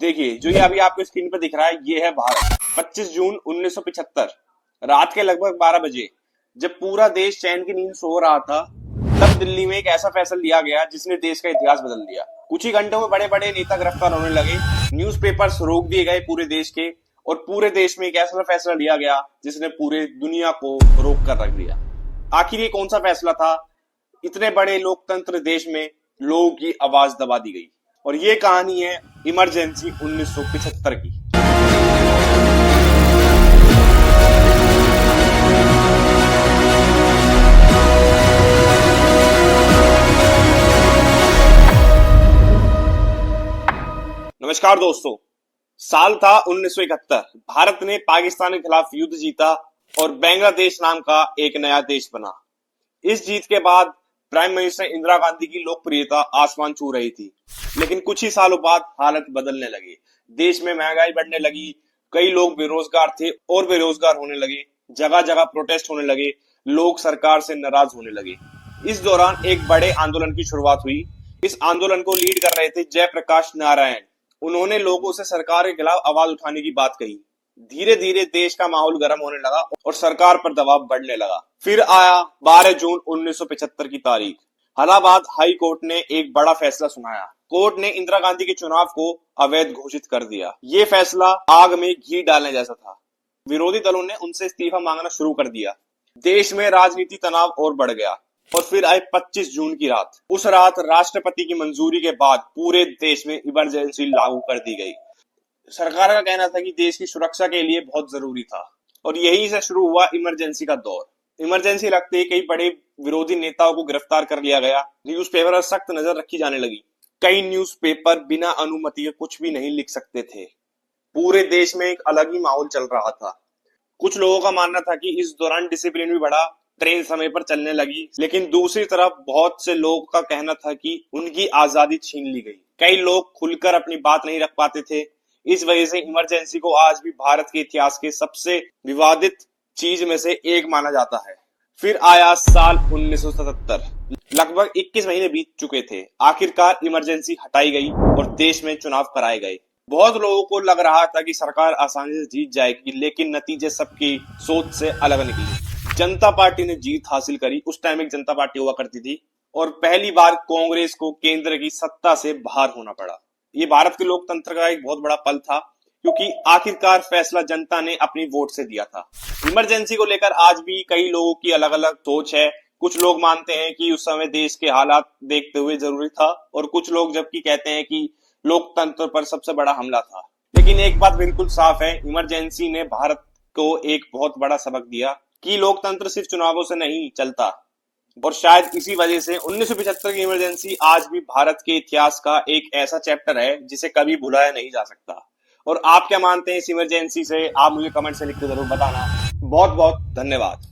देखिए, जो ये अभी आपको स्क्रीन पर दिख रहा है, ये है भारत। 25 जून 1975 रात के लगभग 12 बजे, जब पूरा देश चैन की नींद सो रहा था, तब दिल्ली में एक ऐसा फैसला लिया गया जिसने देश का इतिहास बदल दिया। कुछ ही घंटों में बड़े बड़े नेता गिरफ्तार होने लगे, न्यूज़पेपर्स रोक दिए गए पूरे देश के, और पूरे देश में एक ऐसा फैसला लिया गया जिसने पूरे दुनिया को रोक कर रख दिया। आखिर ये कौन सा फैसला था? इतने बड़े लोकतंत्र देश में लोगों की आवाज दबा दी गई। और ये कहानी है इमरजेंसी 1975 की। नमस्कार दोस्तों, साल था 1971। भारत ने पाकिस्तान के खिलाफ युद्ध जीता और बांग्लादेश नाम का एक नया देश बना। इस जीत के बाद प्राइम मिनिस्टर इंदिरा गांधी की लोकप्रियता आसमान छू रही थी, लेकिन कुछ ही सालों बाद हालत बदलने लगी। देश में महंगाई बढ़ने लगी, कई लोग बेरोजगार थे और बेरोजगार होने लगे, जगह जगह प्रोटेस्ट होने लगे, लोग सरकार से नाराज होने लगे। इस दौरान एक बड़े आंदोलन की शुरुआत हुई। इस आंदोलन को लीड कर रहे थे जयप्रकाश नारायण। उन्होंने लोगों से सरकार के खिलाफ आवाज उठाने की बात कही। धीरे धीरे देश का माहौल गर्म होने लगा और सरकार पर दबाव बढ़ने लगा। फिर आया 12 जून 1975 की तारीख। इलाहाबाद हाई कोर्ट ने एक बड़ा फैसला सुनाया। कोर्ट ने इंदिरा गांधी के चुनाव को अवैध घोषित कर दिया। ये फैसला आग में घी डालने जैसा था। विरोधी दलों ने उनसे इस्तीफा मांगना शुरू कर दिया। देश में राजनीति तनाव और बढ़ गया। और फिर आई 25 जून की रात। उस रात राष्ट्रपति की मंजूरी के बाद पूरे देश में इमरजेंसी लागू कर दी गई। सरकार का कहना था कि देश की सुरक्षा के लिए बहुत जरूरी था, और यही से शुरू हुआ इमरजेंसी का दौर। इमरजेंसी लगते ही कई बड़े विरोधी नेताओं को गिरफ्तार कर लिया गया। न्यूज़पेपर पर सख्त नजर रखी जाने लगी। कई न्यूज़पेपर बिना अनुमति के कुछ भी नहीं लिख सकते थे। पूरे देश में एक अलग ही माहौल चल रहा था। कुछ लोगों का मानना था कि इस दौरान डिसिप्लिन भी बढ़ा, ट्रेन समय पर चलने लगी, लेकिन दूसरी तरफ बहुत से लोगों का कहना था कि उनकी आजादी छीन ली गई। कई लोग खुलकर अपनी बात नहीं रख पाते थे। इस वजह से इमरजेंसी को आज भी भारत के इतिहास के सबसे विवादित चीज में से एक माना जाता है। फिर आया साल 1977। लगभग 21 महीने बीत चुके थे। आखिरकार इमरजेंसी हटाई गई और देश में चुनाव कराए गए। बहुत लोगों को लग रहा था कि सरकार आसानी से जीत जाएगी, लेकिन नतीजे सबकी सोच से अलग निकले। जनता पार्टी ने जीत हासिल करी। उस टाइम एक जनता पार्टी हुआ करती थी, और पहली बार कांग्रेस को केंद्र की सत्ता से बाहर होना पड़ा। ये भारत के लोकतंत्र का एक बहुत बड़ा पल था, क्योंकि आखिरकार फैसला जनता ने अपनी वोट से दिया था। इमरजेंसी को लेकर आज भी कई लोगों की अलग अलग सोच है। कुछ लोग मानते हैं कि उस समय देश के हालात देखते हुए जरूरी था, और कुछ लोग जबकि कहते हैं कि लोकतंत्र पर सबसे बड़ा हमला था। लेकिन एक बात बिल्कुल साफ है, इमरजेंसी ने भारत को एक बहुत बड़ा सबक दिया कि लोकतंत्र सिर्फ चुनावों से नहीं चलता। और शायद इसी वजह से 1975 की इमरजेंसी आज भी भारत के इतिहास का एक ऐसा चैप्टर है जिसे कभी भुलाया नहीं जा सकता। और आप क्या मानते हैं इस इमरजेंसी से? आप मुझे कमेंट से लिख के जरूर बताना। बहुत बहुत धन्यवाद।